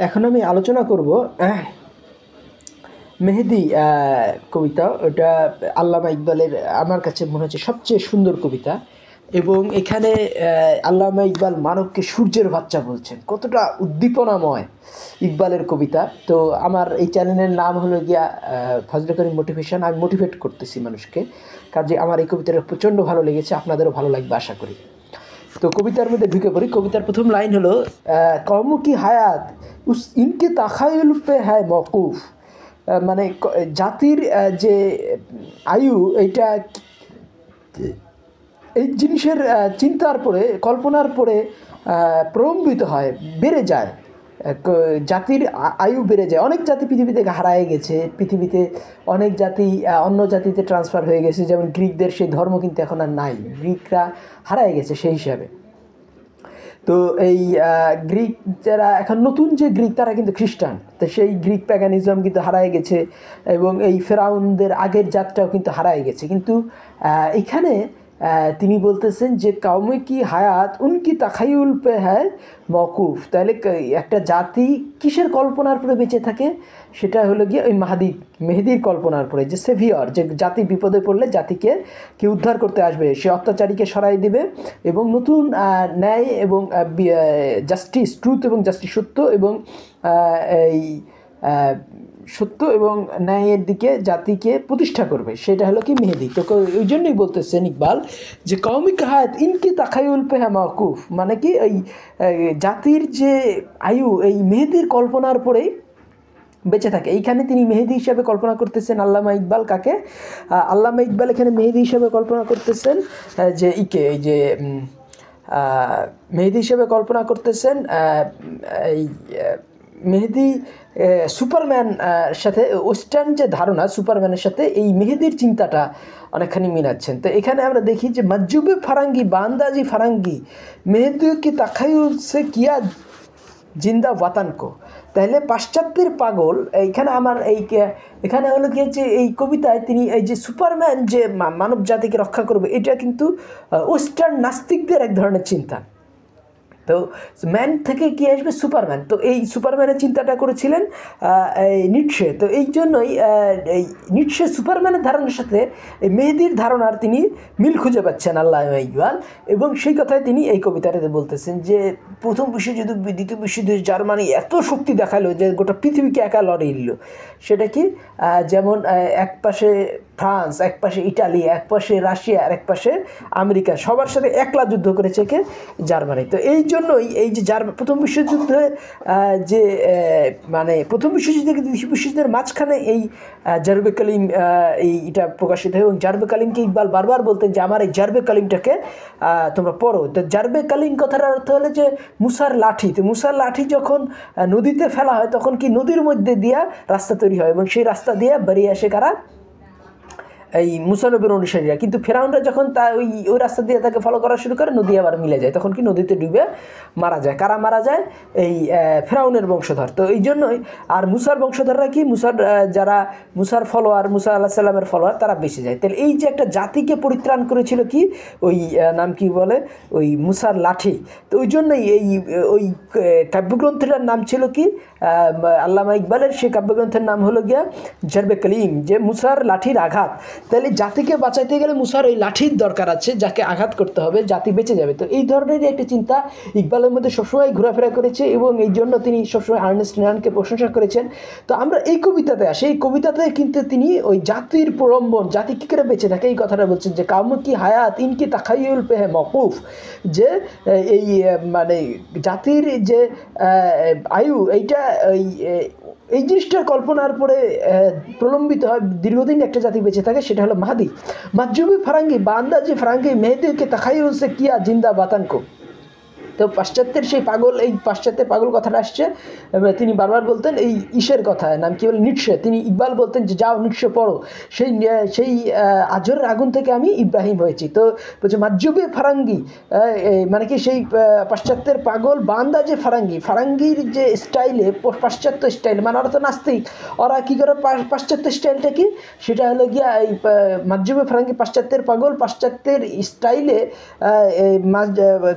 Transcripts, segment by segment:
এখন আমি আলোচনা করব মেহেদী কবিতা। ওটা আল্লামা ইকবালের আমার কাছে মনে হচ্ছে সবচেয়ে সুন্দর কবিতা। এবং এখানে আল্লামা ইকবাল মানবকে সূর্যের বাচ্চা বলছেন, কতটা উদ্দীপনাময় ইকবালের কবিতা। তো আমার এই চ্যানেলের নাম হলো গিয়া ফজলে করিম মোটিভেশন। আমি মোটিভেট করতেছি মানুষকে, কাজে আমার এই কবিতাটা প্রচণ্ড ভালো লেগেছে, আপনাদেরও ভালো লাগবে আশা করি। তো কবিতার মধ্যে ঢুকে পড়ি। কবিতার প্রথম লাইন হলো কওম কি হায়াত উস ইনকে তাখায়ুল পে হ্যায় মওকুফ। মানে জাতির যে আয়ু, এইটা এই জিনিসের চিন্তার পরে, কল্পনার পরে প্রলম্বিত হয়, বেড়ে যায়। জাতির আয়ু বেড়ে যায়। অনেক জাতি পৃথিবী থেকে হারায় গেছে, পৃথিবীতে অনেক জাতি অন্য জাতিতে ট্রান্সফার হয়ে গেছে। যেমন গ্রিকদের সেই ধর্ম কিন্তু এখন আর নাই, গ্রিকরা হারায় গেছে সেই হিসাবে। তো এই গ্রিক যারা এখন নতুন যে গ্রিক, তারা কিন্তু খ্রিস্টান। তো সেই গ্রিক প্যাগানিজম কিন্তু হারায় গেছে, এবং এই ফেরাউনদের আগের জাতটাও কিন্তু হারায় গেছে। কিন্তু এখানে তিনি বলতেছেন যে কাউমে কি হায়াত উনকি তাখায়ুল পে হ্যায় মওকুফ। তাহলে একটা জাতি কিসের কল্পনার পরে বেঁচে থাকে? সেটা হলো গিয়ে ওই মেহেদির কল্পনার পরে, যে সেভিয়র, যে জাতি বিপদে পড়লে জাতিকে কে উদ্ধার করতে আসবে, সে অত্যাচারীকে সরাই দিবে এবং নতুন ন্যায় এবং জাস্টিস, ট্রুথ এবং জাস্টিস, সত্য এবং এই সত্য এবং ন্যায়ের দিকে জাতিকে প্রতিষ্ঠা করবে, সেটা হলো কি মেহেদি। তো ওই জন্যই বলতেছেন ইকবাল যে কওমিক হায়াত ইনকি তাখায়ুল পে হ্যায় মওকুফ, মানে কি এই জাতির যে আয়ু এই মেহেদির কল্পনার পরেই বেঁচে থাকে। এইখানে তিনি মেহেদি হিসাবে কল্পনা করতেছেন আল্লামা ইকবাল। কাকে? আল্লামা ইকবাল এখানে মেহেদি হিসাবে কল্পনা করতেছেন যে এই যে মেহেদি হিসেবে কল্পনা করতেছেন এই মেহেদি সুপারম্যান সাথে, ওয়েস্টার্ন যে ধারণা সুপারম্যানের সাথে এই মেহেদির চিন্তাটা অনেকখানি মিলাচ্ছেন। তো এখানে আমরা দেখি যে মজ্জুবে ফারাঙ্গি বান্দাজি ফারাঙ্গি মেহেদি কি তাখায়ুল সে কিয়া জিন্দা ওয়াতানকো। তাহলে পাশ্চাত্যের পাগল, এইখানে আমার এখানে হলো কি যে এই কবিতায় তিনি এই যে সুপারম্যান যে মানব জাতিকে রক্ষা করবে, এটা কিন্তু ওয়েস্টার্ন নাস্তিকদের এক ধরনের চিন্তা। তো ম্যান থেকে কি আসবে? সুপারম্যান। তো এই সুপারম্যানের চিন্তাটা করেছিলেন নিটশে। তো এই জন্যই এই নিটশে সুপারম্যানের ধারণার সাথে এই মেহেদির ধারণার তিনি মিল খুঁজে পাচ্ছেন আল্লামা ইকবাল। এবং সেই কথায় তিনি এই কবিতাটাতে বলতেছেন যে প্রথম বিশ্বযুদ্ধ, দ্বিতীয় বিশ্বযুদ্ধে জার্মানি এত শক্তি দেখালো যে গোটা পৃথিবীকে একা লড়িয়ে দিল। সেটা কি? যেমন এক পাশে ফ্রান্স, এক পাশে ইটালি, এক পাশে রাশিয়া, আর এক পাশে আমেরিকা, সবার সাথে একলা যুদ্ধ করেছে কে? জার্মানি। তো এই জন্যই এই যে প্রথম বিশ্বযুদ্ধে যে মানে প্রথম বিশ্বযুদ্ধ থেকে দ্বিতীয় বিশ্বযুদ্ধের মাঝখানে এই জারবে কালিম এইটা প্রকাশিত হয়। এবং জারবে কালিমকে ইকবাল বারবার বলতেন যে আমার এই জারবে কালিমটাকে তোমরা পড়ো। তো জারবে কালিম কথাটার অর্থ হলো যে মুসার লাঠি। তো মুসার লাঠি যখন নদীতে ফেলা হয়, তখন কি নদীর মধ্যে দিয়া রাস্তা তৈরি হয়, এবং সেই রাস্তা দিয়ে বেরিয়ে আসে কারা? এই মুসা নবীর অনুসারীরা। কিন্তু ফেরাউনরা যখন ওই রাস্তা দিয়ে তাকে ফলো করা শুরু করে, নদী আবার মিলে যায়, তখন কি নদীতে ডুবে মারা যায়। কারা মারা যায়? এই ফেরাউনের বংশধর। তো এই জন্যই আর মুসার বংশধররা কি, যারা মুসার ফলোয়ার, মুসা আল্লাহ সাল্লামের ফলোয়ার, তারা বেঁচে যায়। তাহলে এই যে একটা জাতিকে পরিত্রাণ করেছিল কি, ওই নাম কি বলে, ওই মুসার লাঠি। তো ওই জন্যই ওই কাব্যগ্রন্থটার নাম ছিল কি, আল্লামা ইকবালের সেই কাব্যগ্রন্থের নাম হলো গিয়া জারবে কালিম, যে মুসার লাঠির আঘাত। তাহলে জাতিকে বাঁচাইতে গেলে মুসার ওই লাঠির দরকার আছে, যাকে আঘাত করতে হবে, জাতি বেঁচে যাবে। তো এই ধরনের একটা চিন্তা ইকবালের মধ্যে সবসময় ঘোরাফেরা করেছে, এবং এই জন্য তিনি সবসময় আর্নেস্ট রিনানকে প্রশংসা করেছেন। তো আমরা এই কবিতাতে আসি। এই কবিতাতে কিন্তু তিনি ওই জাতির প্রলম্বন, জাতি কী করে বেঁচে থাকে, এই কথাটা বলছেন যে কাউম কি হায়াত ইনকি তাখায়ুল পে হ্যায় মওকুফ, যে এই মানে জাতির যে আয়ু, এইটা এই জিনিসটার কল্পনার পরে প্রলম্বিত হয়, দীর্ঘদিন একটা জাতি বেঁচে থাকে, সেটা হলো মাহাদি। মজ্জুবে ফারাঙ্গি বান্দাজি ফারাঙ্গি মেহেদিকে তাখায়ুল সে কিয়া জিন্দা বাতানকো। তো পাশ্চাত্যের সেই পাগল, এই পাশ্চাত্যের পাগল কথাটা আসছে, তিনি বারবার বলতেন এই ঈশের কথা, নাম কি বলে, নিটশে। তিনি ইকবাল বলতেন যে যাও নিটশে পড়ো, সেই আজরের আগুন থেকে আমি ইব্রাহিম হয়েছি। তো বলছে মজ্জুবে ফারাঙ্গি, মানে কি সেই পাশ্চাত্যের পাগল বান্দা যে ফারাঙ্গির যে স্টাইলে, পাশ্চাত্য স্টাইলে, মানে ওরা তো নাস্তিক, ওরা কী করে পাশ্চাত্য স্টাইলটা কি, সেটা হলো গিয়া এই মজ্জুবে ফারাঙ্গি পাশ্চাত্যের পাগল পাশ্চাত্যের স্টাইলে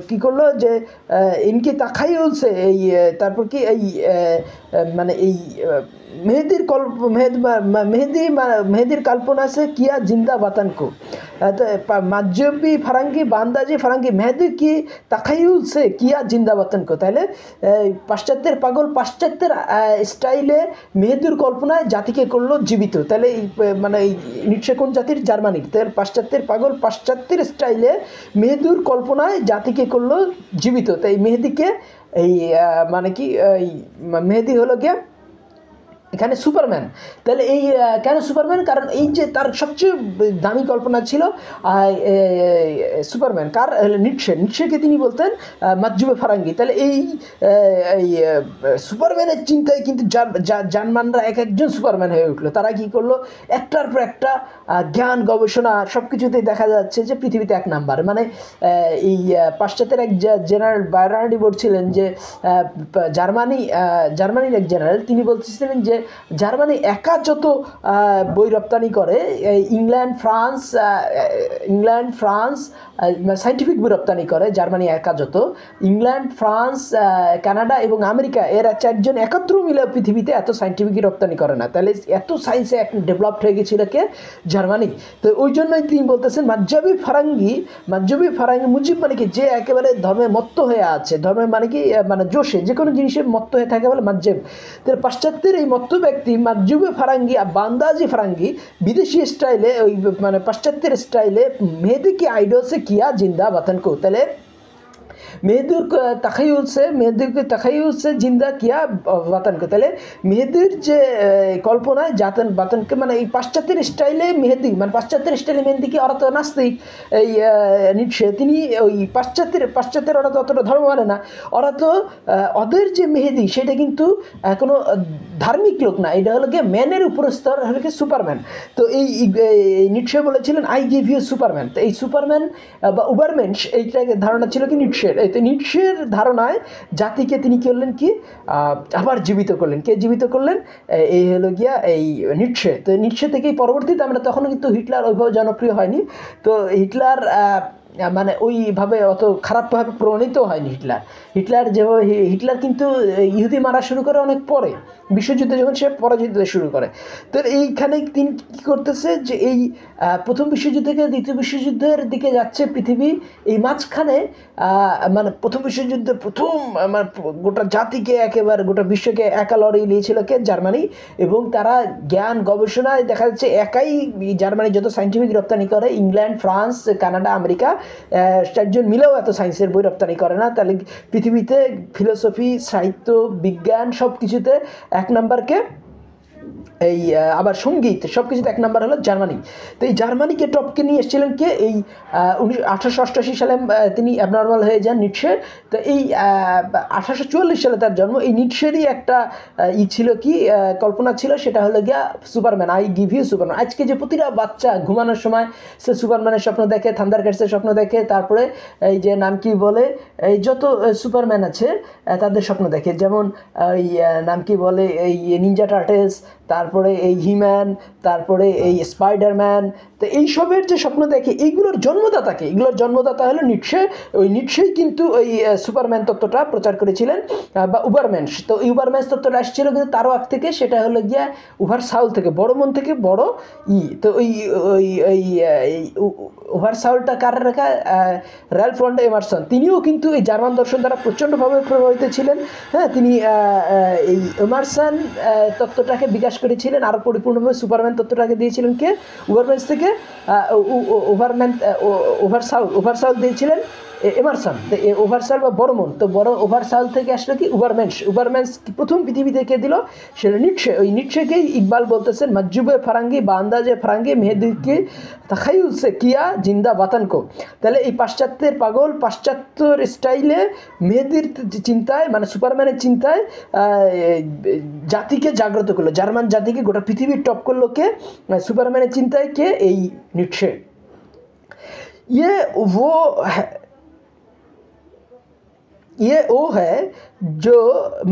কী করলো, যে इनकी तखायुल से तारपर कि माने मेहदीर मेहदीर कल्पना से किया जिंदा वतन को मजहबी फरंगी बांदाजी फरंगी मेहदी की तखायुल से किया जिंदा वतन को ताहले पाश्चात्येर पागल पाश्चात्येर स्टाइले मेहदीर कल्पनाय जातिके करलो जीवित ताहले माने निश्चय कोन जातिर जार्मानिक ताहले पाश्चात्येर पागल पाश्चात्येर स्टाइले मेहदीर कल्पनाय जातिके करलो जीवित ताई मेहदीके माने कि मेहदी हलो गিয়া এখানে সুপারম্যান তাহলে এই কেন সুপারম্যান কারণ এই যে তার সবচেয়ে দামি কল্পনা ছিল সুপারম্যান কার নিটশেকে তিনি বলতেন মাজজুবে ফারাঙ্গি তাহলে এই সুপারম্যানের চিন্তায় কিন্তু জার্মানরা এক একজন সুপারম্যান হয়ে উঠলো তারা কি করলো একটার পর একটা জ্ঞান গবেষণা সব কিছুতেই দেখা যাচ্ছে যে পৃথিবীতে এক নাম্বার মানে এই পাশ্চাত্যের এক জেনারেল বায়ার্নার্ডি বলছিলেন যে জার্মানির এক জেনারেল তিনি বলতেছিলেন যে জার্মানি একা যত বই রপ্তানি করে ইংল্যান্ড ফ্রান্স সাইন্টিফিক বই রপ্তানি করে জার্মানি একা যত ইংল্যান্ড ফ্রান্স কানাডা এবং আমেরিকা এরা চারজন একত্র মিলে পৃথিবীতে এত সাইন্টিফিক রপ্তানি করে না তাহলে এত সায়েন্সে এক ডেভেলপড হয়ে গেছিল কে জার্মানি তো ওই জন্যই তিনি বলতেছেন মাজজবি ফারাঙ্গি মুজিব মানে কি যে একেবারে ধর্মে মত্ত হয়ে আছে ধর্মের মানে কি মানে জোশে যে কোনো জিনিসের মত্ত হয়ে থাকে বলে মাজজেব তাহলে পাশ্চাত্যের এই মত্ত ব্যক্তি মাজজুবে ফারাঙ্গি আর বান্দাজি ফারাঙ্গি বিদেশি স্টাইলে ওই মানে পাশ্চাত্যের স্টাইলে মেহেদি কি आइडिया से किया जिंदा वतन को तले मेहदीर तखय्युल से जिंदा किया वतन को তাহলে মেহেদির যে কল্পনায় वतनকে মানে এই পাশ্চাত্যের স্টাইলে মেহেদি মানে পাশ্চাত্যের স্টাইলে মেহেদি কি ওরা তো নাস্তিক এই নিটশে তিনি ওই পাশ্চাত্যের ওরা তো অতটা ধর্ম মানে না ওরা তো ওদের যে মেহেদি সেটা কিন্তু কোনো ধার্মিক লোক না এটা হলো গিয়ে ম্যানের উপর স্তর হলো গিয়ে সুপারম্যান তো এই নিটশে বলেছিলেন আই গিভ ইউ সুপারম্যান তো এই সুপারম্যান বা উবারমেন্স এইটাকে ধারণা ছিল কি নিটশের তো নিটশের ধারণায় জাতিকে তিনি কি করলেন কি আবার জীবিত করলেন কে জীবিত করলেন এই হলো গিয়া এই নিটশে তো নিটশে থেকেই পরবর্তীতে আমরা তখনও কিন্তু হিটলার ওইভাবে জনপ্রিয় হয়নি তো হিটলার মানে ওইভাবে অত খারাপভাবে প্রমাণিত হয়নি হিটলার যেভাবে হিটলার কিন্তু ইহুদি মারা শুরু করে অনেক পরে বিশ্বযুদ্ধে যখন সে পরাজিত শুরু করে তো এইখানে তিনি কী করতেছে যে এই প্রথম বিশ্বযুদ্ধ থেকে দ্বিতীয় বিশ্বযুদ্ধের দিকে যাচ্ছে পৃথিবী এই মাঝখানে মানে প্রথম বিশ্বযুদ্ধে প্রথম মানে গোটা জাতিকে একেবারে গোটা বিশ্বকে একা লড়াই নিয়েছিল কে জার্মানি এবং তারা জ্ঞান গবেষণায় দেখা যাচ্ছে একাই জার্মানি যত সাইন্টিফিক রপ্তানি করে ইংল্যান্ড ফ্রান্স কানাডা আমেরিকা চারজন মিলেও এত সায়েন্সের বই রপ্তানি করে না তাহলে পৃথিবীতে ফিলোসফি সাহিত্য বিজ্ঞান সব কিছুতে এক নাম্বারকে এই আবার সঙ্গীত সব কিছুতে এক নাম্বার হলো জার্মানি তো এই জার্মানিকে টপকে নিয়ে এসেছিলেন কে এই 1888 সালে তিনি অ্যাবনর্মাল হয়ে যান নিটশে তো এই 1844 সালে তার জন্ম এই নিটশেরই একটা ছিল কি কল্পনা ছিল সেটা হলো গিয়া Superman I give you Superman আজকে যে প্রতিটা বাচ্চা ঘুমানোর সময় সে সুপারম্যানের স্বপ্ন দেখে থান্ডারকার্টসের স্বপ্ন দেখে তারপরে এই যে নাম কি বলে এই যত সুপারম্যান আছে তাদের স্বপ্ন দেখে যেমন এই নাম কি বলে এই নিনজা টার্টেলস তারপরে এই হিম্যান তারপরে এই স্পাইডারম্যান তো এইসবের যে স্বপ্ন দেখে এইগুলোর জন্মদাতা হলো নিটশে ওই নিটশেই কিন্তু ওই সুপারম্যান তত্ত্বটা প্রচার করেছিলেন বা উবারম্যান তো উবারম্যান তত্ত্বটা আসছিল কিন্তু তারও আগ থেকে সেটা হলো গিয়া উভারসাউল থেকে বড় মন থেকে বড় তো ওই উভারসাউলটা কার রেখা র্যালফ ওয়াল্ডো এমারসন তিনিও কিন্তু এই জার্মান দর্শন দ্বারা প্রচণ্ডভাবে প্রভাবিত ছিলেন হ্যাঁ তিনি এই এমারসন তত্ত্বটাকে বিকাশ করেছিলেন আরও পরিপূর্ণভাবে সুপারম্যান তত্ত্বটাকে দিয়েছিলেন কে উবারম্যান থেকে ওভারসাউল দিয়েছিলেন এমারসন তো ওভারসাউল বা বড়মন তো বড় ওভারসাউল থেকে আসলে কি উবারম্যান্স প্রথম পৃথিবী থেকে দিল সেটা নিটশে ওই নিটশেকেই ইকবাল বলতেছেন মজ্জুবে ফারাঙ্গি বা আন্দাজে ফারাঙ্গি মেহেদিকে তাখায়ুল সে কিয়া জিন্দা ওয়াতন কো তাহলে এই পাশ্চাত্যের পাগল পাশ্চাত্যের স্টাইলে মেহেদির চিন্তায় মানে সুপারম্যানের চিন্তায় জাতিকে জাগ্রত করলো জার্মান জাতিকে গোটা পৃথিবীর টপ করলো কে সুপারম্যানের চিন্তায় কে এই নিটশে ये वो है जो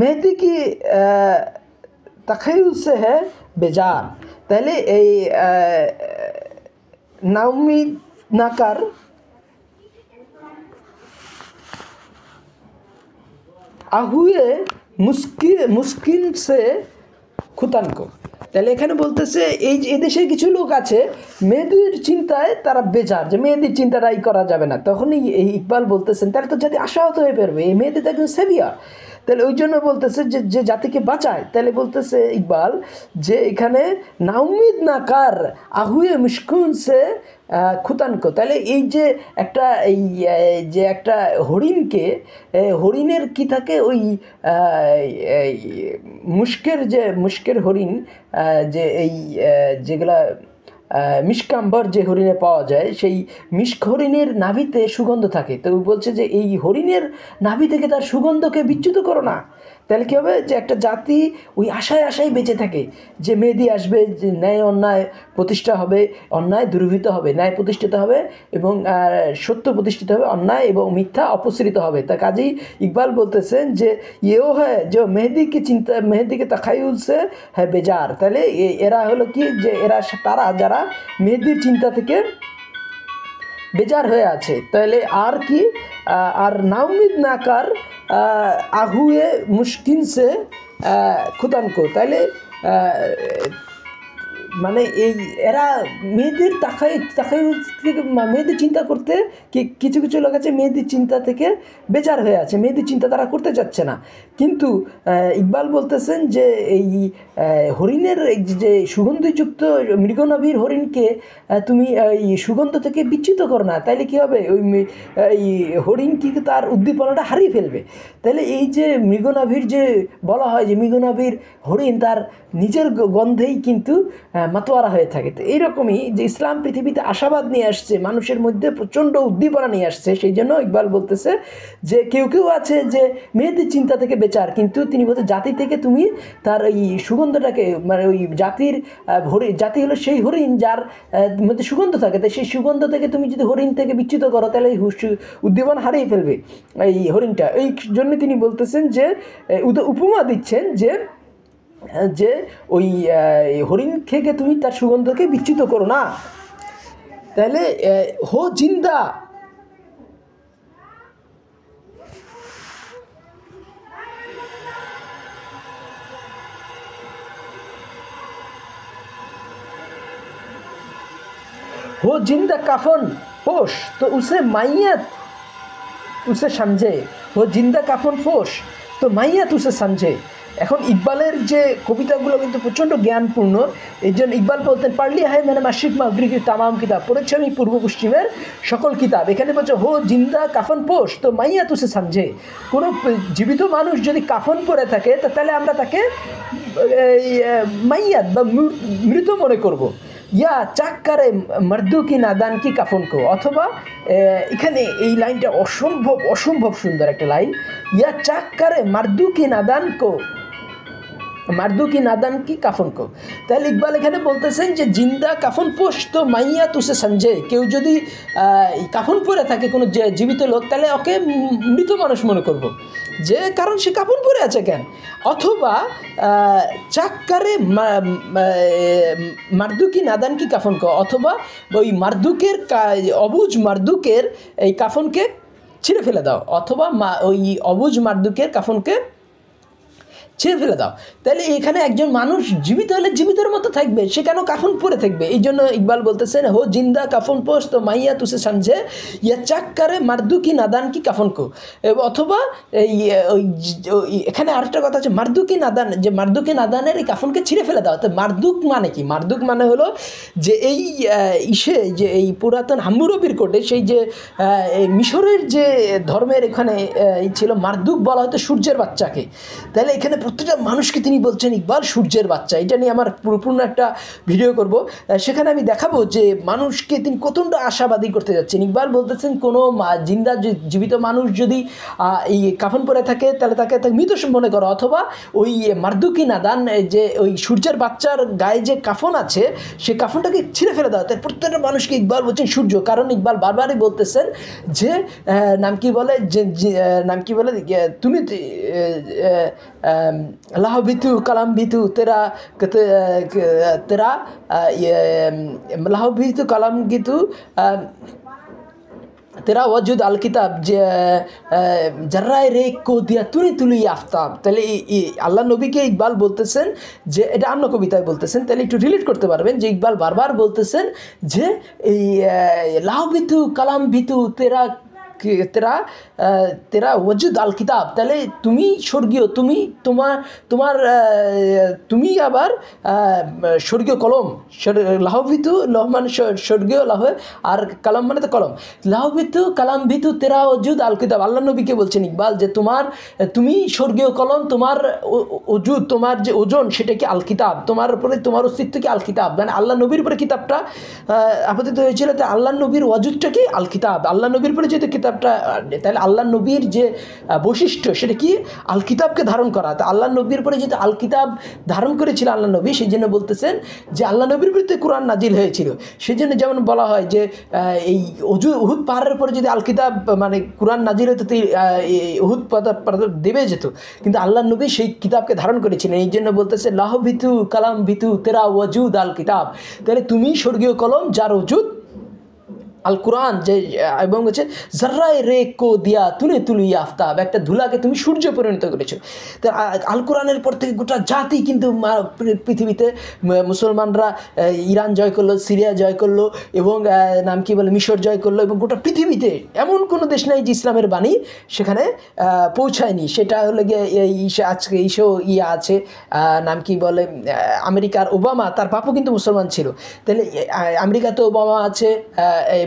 मेहदी की तखय्युल से है बेजार पहले नाउमीद ना कर আহুয়ে মুস্কিন সে খুতানকো। তাহলে এখানে বলতেছে এই যে এদেশে কিছু লোক আছে মেয়েদের চিন্তায় তারা বেজার, যে মেয়েদের চিন্তাটাই করা যাবে না। তখনই এই ইকবাল বলতেছেন তাহলে তো জাতি আশাহত হয়ে পড়বে, এই মেয়েদের তো একজন সেভিয়ার। তাহলে ওই জন্য বলতেছে যে যে জাতিকে বাঁচায়। তাহলে বলতেছে ইকবাল যে এখানে নাউমিদ না কার আহুয়ে মুশকুন সে খুতানকো। তাহলে এই যে একটা এই যে একটা হরিণকে, হরিণের কি থাকে ওই মুশকের হরিণ, যে এই যেগুলা মিশকাম্বর যে হরিণে পাওয়া যায়, সেই মিশক হরিণের নাভিতে সুগন্ধ থাকে। তো বলছে যে এই হরিণের নাভি থেকে তার সুগন্ধকে বিচ্যুত করো না। তাহলে কী হবে, যে একটা জাতি ওই আশায় বেঁচে থাকে যে মেহেদী আসবে, যে ন্যায় অন্যায় প্রতিষ্ঠা হবে, অন্যায় দূরীভূত হবে, ন্যায় প্রতিষ্ঠিত হবে এবং সত্য প্রতিষ্ঠিত হবে, অন্যায় এবং মিথ্যা অপসৃত হবে। তা কাজেই ইকবাল বলতেছেন যে ইয়েও হয় যে মেহেদিকে তাখায়ুল সে হ্যাঁ বেজার। তাহলে এরা হলো কি, যে তারা যারা মেহেদির চিন্তা থেকে বেজার হয়ে আছে। তাহলে আর কি, আর নাউমিদ নাকার আহুয়ে মুশকিন সে খুদানকো। তাহলে মানে এই এরা মেয়েদের থেকে মেয়েদের চিন্তা করতে কিছু লোক আছে মেয়েদের চিন্তা থেকে বেজার হয়ে আছে, মেয়েদের চিন্তা তারা করতে চাচ্ছে না। কিন্তু ইকবাল বলতেছেন যে এই হরিণের যে সুগন্ধিযুক্ত মৃগনাভির হরিণকে তুমি এই সুগন্ধ থেকে বিচ্যুত করো না, তাইলে কী হবে, ওই এই হরিণ কি তার উদ্দীপনাটা হারিয়ে ফেলবে। তাহলে এই যে মৃগনাভির যে বলা হয় যে মৃগনাভির হরিণ তার নিজের গন্ধেই কিন্তু মাতোয়ারা হয়ে থাকে। তো এইরকমই যে ইসলাম পৃথিবীতে আশাবাদ নিয়ে আসছে, মানুষের মধ্যে প্রচণ্ড উদ্দীপনা নিয়ে আসছে, সেই জন্য ইকবাল বলতেছে যে কেউ আছে যে মেয়েদের চিন্তা থেকে বেচার, কিন্তু তিনি বলতে জাতি থেকে তুমি তার এই সুগন্ধটাকে, মানে ওই জাতি হলো সেই হরিণ যার মধ্যে সুগন্ধ থাকে। তাই সেই সুগন্ধ থেকে তুমি যদি হরিণ থেকে বিচ্যুত করো তাহলে এই উদ্দীপনা হারিয়ে ফেলবে এই হরিণটা। এই জন্য তিনি বলতেছেন যে উপমা দিচ্ছেন যে ওই হরিণ থেকে তুমি তার সুগন্ধকে বিচ্যুত করো না। তাহলে হো জিন্দা हो जिंदा कफन पोश तो उसे मैयत उसे समझे, हो जिंदा कफन पोश तो मैयत उसे समझे। এখন ইকবালের যে কবিতাগুলো কিন্তু প্রচণ্ড জ্ঞানপূর্ণ। এই জন্য ইকবাল বলতেন পারলি হায় মানে মাসিক মাগরিকি তামাম কিতাব, পড়েছি আমি পূর্ব পশ্চিমের সকল কিতাব। এখানে বলছে হো জিন্দা কাফন পোষ তো মাইয়া তুসে সামঝে। কোনো জীবিত মানুষ যদি কাফন পরে থাকে তাহলে আমরা তাকে মাইয়াত বা মৃত মনে করব। ইয়া চাক্কারে মর্দু কি নাদান কি কাফনকো, অথবা এখানে এই লাইনটা অসম্ভব সুন্দর একটা লাইন, ইয়া চাক্কারে মার্দু কি নাদান কি কাফন কো। তাহলে ইকবাল এখানে বলতেছেন যে জিন্দা কাফন পোষ তো মাইয়া তুসে সঞ্জে, কেউ যদি কাফন পরে থাকে কোনো জীবিত লোক তাহলে ওকে মৃত মানুষ মনে করব, যে কারণ সে কাফন পরে আছে কেন। অথবা চাক্কারে মার্দুকি নাদান কি কাফন কো, অথবা ওই অবুজ মার্দুকের এই কাফনকে ছিঁড়ে ফেলে দাও, অথবা ওই অবুজ মার্দুকের কাফনকে ছিঁড়ে ফেলে দাও। তাহলে এখানে একজন মানুষ জীবিত হলে জীবিতের মতো থাকবে, সে কেন কাফন পরে থাকবে। এই জন্য ইকবাল বলতেছেন হো জিন্দা কাফন পোষ তো মাইয়া তুসে সঞ্জে, ইয়া চাক্কারে মার্দু কি নাদান কি কাফন কো। অথবা এখানে আরেকটা কথা আছে মার্দুকি নাদান, যে মার্দুকি নাদানের এই কাফনকে ছিঁড়ে ফেলে দাও। তো মার্দুক মানে কি, মার্দুক মানে হলো যে এই যে এই পুরাতন হাম্মুরবির কোটে সেই যে মিশরের যে ধর্মের এখানে ছিল মার্দুক বলা হয়তো সূর্যের বাচ্চাকে। তাহলে এখানে প্রত্যেকটা মানুষকে তিনি বলছেন ইকবাল সূর্যের বাচ্চা। এটা নিয়ে আমার পুরোপূর্ণ একটা ভিডিও করব, সেখানে আমি দেখাবো যে মানুষকে তিনি কতটা আশাবাদী করতে যাচ্ছেন। ইকবাল বলতেছেন কোনো জীবিত মানুষ যদি এই কাফন পরে থাকে তাহলে তাকে মৃত মনে করো, অথবা ওই মার্দুকি নাদান যে ওই সূর্যের বাচ্চার গায়ে যে কাফন আছে সে কাফনটাকে ছিঁড়ে ফেলে দাও। তাই প্রত্যেকটা মানুষকে ইকবাল বলছেন সূর্য, কারণ ইকবাল বারবারই বলতেছেন যে নাম কি বলে তুমি লাহ ভিতু কালাম ভিতু তেরা লাহ ভিতু কালাম গিতু तेरा वजूद আল কিতাব যে জর্রায় রেক কো দিয়া তুলি তুলি আফতাব। তাহলে আল্লাহ নবীকে ইকবাল বলতেছেন যে, এটা অন্য কবিতায় বলতেছেন, তাহলে একটু রিলেট করতে পারবেন যে ইকবাল বারবার বলতেছেন যে এই লাহ ভিতু কালাম ভিতু তেরা তেরা তেরা ওয়াজুদ আল কিতাব। তাহলে তুমি স্বর্গীয়, তুমি তোমার তোমার তুমি আবার স্বর্গীয় কলম। লাহভিতু লহ মানে স্বর্গীয়, লাহ আর কালাম মানে তো কলম। লাহভিতু কালাম ভিতু তেরা ওয়াজুদ আল কিতাব। আল্লাহ নবীকে বলছেন ইকবাল যে তুমি স্বর্গীয় কলম, তোমার ওজুদ, তোমার যে ওজন সেটা কি আল কিতাব, তোমার উপরে তোমার অস্তিত্ব কি আল কিতাব। মানে আল্লাহ নবীর উপরে কিতাবটা আপতিত হয়েছিল, তাই আল্লাহ নবীর ওয়াজুদটা কি আল কিতাব। আল্লাহ নবীর উপরে যেহেতু কিতাবটা, তাহলে আল্লাহ নবীর যে বৈশিষ্ট্য সেটা কি আল কিতাবকে ধারণ করা। তা আল্লাহ নবীর উপরে যেহেতু আল কিতাব ধারণ করেছিল আল্লাহ নবী, সেই জন্য বলতেছেন যে আল্লাহ নবীর বিরুদ্ধে কোরআন নাজিল হয়েছিল। সেই জন্য যেমন বলা হয় যে এই উহুদ পাহাড়ের উপরে যদি আল কিতাব মানে কোরআন নাজিল হতো, উহুদ দেবে যেত, কিন্তু আল্লাহ নবী সেই কিতাবকে ধারণ করেছিলেন। এই জন্য বলতেছে লাহ ভিতু কালাম ভিতু তেরা ওয়াজুদ আল কিতাব। তাহলে তুমি স্বর্গীয় কলম যার ওজুদ আল কোরআন, যে এবং হচ্ছে জর্রায় রেক কো দিয়া তুলে তুলি আফতাব, একটা ধুলাকে তুমি সূর্য পরিণত করেছো। তা আল কোরআনের পর থেকে গোটা জাতি কিন্তু পৃথিবীতে মুসলমানরা ইরান জয় করলো, সিরিয়া জয় করলো, এবং নাম কি বলে মিশর জয় করলো, এবং গোটা পৃথিবীতে এমন কোনো দেশ নাই যে ইসলামের বাণী সেখানে পৌঁছায়নি। সেটা হলো গিয়ে আজকে ইয়া আছে, নাম কি বলে আমেরিকার ওবামা, তার বাপও কিন্তু মুসলমান ছিল। তাহলে আমেরিকাতে ওবামা আছে,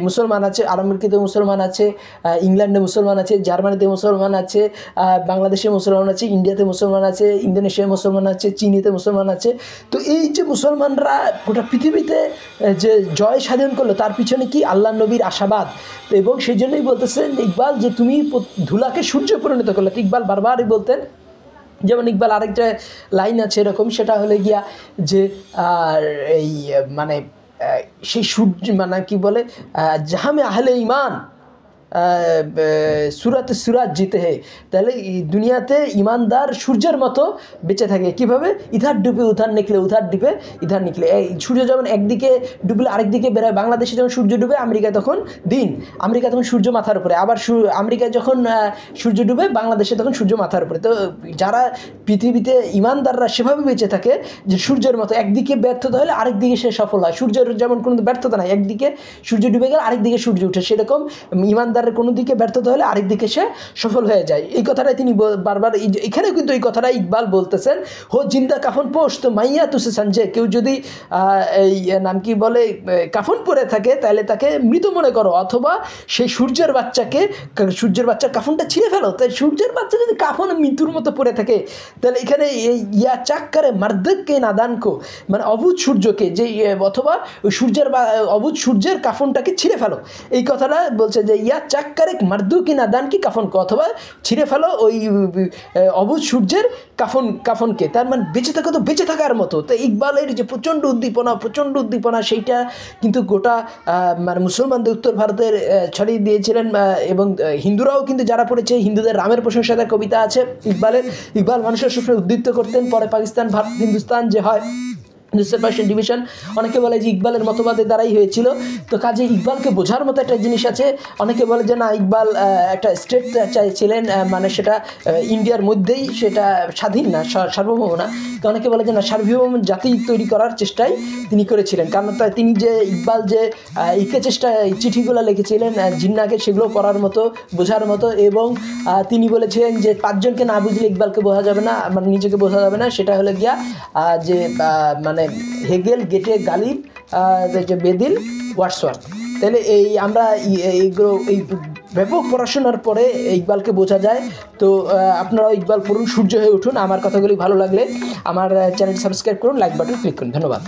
মুসলমান আছে, আমেরিকাতে মুসলমান আছে, ইংল্যান্ডে মুসলমান আছে, জার্মানিতে মুসলমান আছে, বাংলাদেশে মুসলমান আছে, ইন্ডিয়াতে মুসলমান আছে, ইন্দোনেশিয়ায় মুসলমান আছে, চীনেতে মুসলমান আছে। তো এই যে মুসলমানরা গোটা পৃথিবীতে যে জয় সাধন করলো, তার পিছনে কি আল্লাহ নবীর আশাবাদ। তো এবং সেই জন্যই বলতেছেন ইকবাল যে তুমি ধুলাকে সূর্য পরিণত করলে। তো ইকবাল বারবারই বলতেন, যেমন ইকবাল আরেকটা লাইন আছে এরকম, সেটা হলে গিয়া যে এই মানে সেই সূর্য মানে কি বলে জাহামে আহলে ইমান সুরাতে সুরাজ জিতে হে। তাহলে দুনিয়াতে ইমানদার সূর্যের মতো বেঁচে থাকে। কীভাবে? ইধার ডুবে উধার নিকলে, উধার ডুবে ইধার নিকলে। এই সূর্য যেমন একদিকে ডুবলে আরেকদিকে বেরোয়। বাংলাদেশে যখন সূর্য ডুবে আমেরিকায় তখন দিন, আমেরিকা তখন সূর্য মাথার উপরে, আবার আমেরিকায় যখন সূর্য ডুবে বাংলাদেশে তখন সূর্য মাথার উপরে। তো যারা পৃথিবীতে ইমানদাররা সেভাবে বেঁচে থাকে যে সূর্যের মতো, একদিকে ব্যর্থতা হলে আরেকদিকে সে সফল হয়। সূর্যের যেমন কোনো ব্যর্থতা নাই, একদিকে সূর্য ডুবে গেলে আরেকদিকে সূর্য উঠে, সেরকম ইমানদার কোনো দিকে ব্যর্থতা হলে আরেক দিকে সে সফল হয়ে যায়। এই কথাটাই তিনি বারবার এখানেও কিন্তু এই কথাটা ইকবাল বলতেছেন, হো জিন্দা কাফন পোষ তো মাইয়া তুসে সঞ্জে। কেউ যদি এই নাম কি বলে কাফন পরে থাকে তাহলে তাকে মৃত মনে করো, অথবা সেই সূর্যের বাচ্চার কাফনটা ছিঁড়ে ফেলো। তাই সূর্যের বাচ্চা যদি কাফন মৃত্যুর মতো পড়ে থাকে, তাহলে এখানে ইয়া চাক করে মার্দককে নাদানকো, মানে অবুধ সূর্যকে, যে অথবা ওই অবুধ সূর্যের কাফনটাকে ছিঁড়ে ফেলো। এই কথাটা বলছে যে ইয়া চাক্কারেক মার্দু কি না দান কি কাফনকে, অথবা ছিঁড়ে ফেলো ওই অবুধ সূর্যের কাফনকে। তার মানে বেঁচে থাকা তো বেঁচে থাকার মতো। তো ইকবালের যে প্রচণ্ড উদ্দীপনা সেইটা কিন্তু গোটা মানে মুসলমানদের উত্তর ভারতের ছড়িয়ে দিয়েছিলেন। এবং হিন্দুরাও কিন্তু যারা পড়েছে, হিন্দুদের রামের প্রশংসার কবিতা আছে ইকবাল মানুষের সবসময় উদ্দীপ্ত করতেন। পরে পাকিস্তান, ভারত, হিন্দুস্তান যে হয়, হিন্দুস্তান পার্সিয়ান ডিভিশন, অনেকে বলে যে ইকবালের মতবাদের দ্বারাই হয়েছিল। তো কাজে ইকবালকে বোঝার মতো একটা জিনিস আছে। অনেকে বলে যে না, ইকবাল একটা স্টেট চাইছিলেন, মানে সেটা ইন্ডিয়ার মধ্যেই, সেটা স্বাধীন না, সার্বভৌম না। তো অনেকে বলে যে না, সার্বভৌম জাতি তৈরি করার চেষ্টাই তিনি করেছিলেন। কারণ তিনি যে ইকবাল যে চিঠিগুলো লিখেছিলেন জিন্নাকে, সেগুলো পড়ার মতো, বোঝার মতো। এবং তিনি বলেছিলেন যে 5 জনকে না বুঝলে ইকবালকে বোঝা যাবে না, মানে নিজেকে বোঝা যাবে না। সেটা হলো গিয়া যে মানে হেগেল, গেটে, গালিব, যে বেদিল, ওয়ার্ডসওয়ার্থ। তাহলে আমরা এইগুলো এই ব্যাপক পড়াশোনার পরে ইকবালকে বোঝা যায়। তো আপনারাও ইকবাল পড়ুন, সূর্য হয়ে উঠুন। আমার কথাগুলি ভালো লাগলে আমার চ্যানেল সাবস্ক্রাইব করুন, লাইক বাটন ক্লিক করুন। ধন্যবাদ।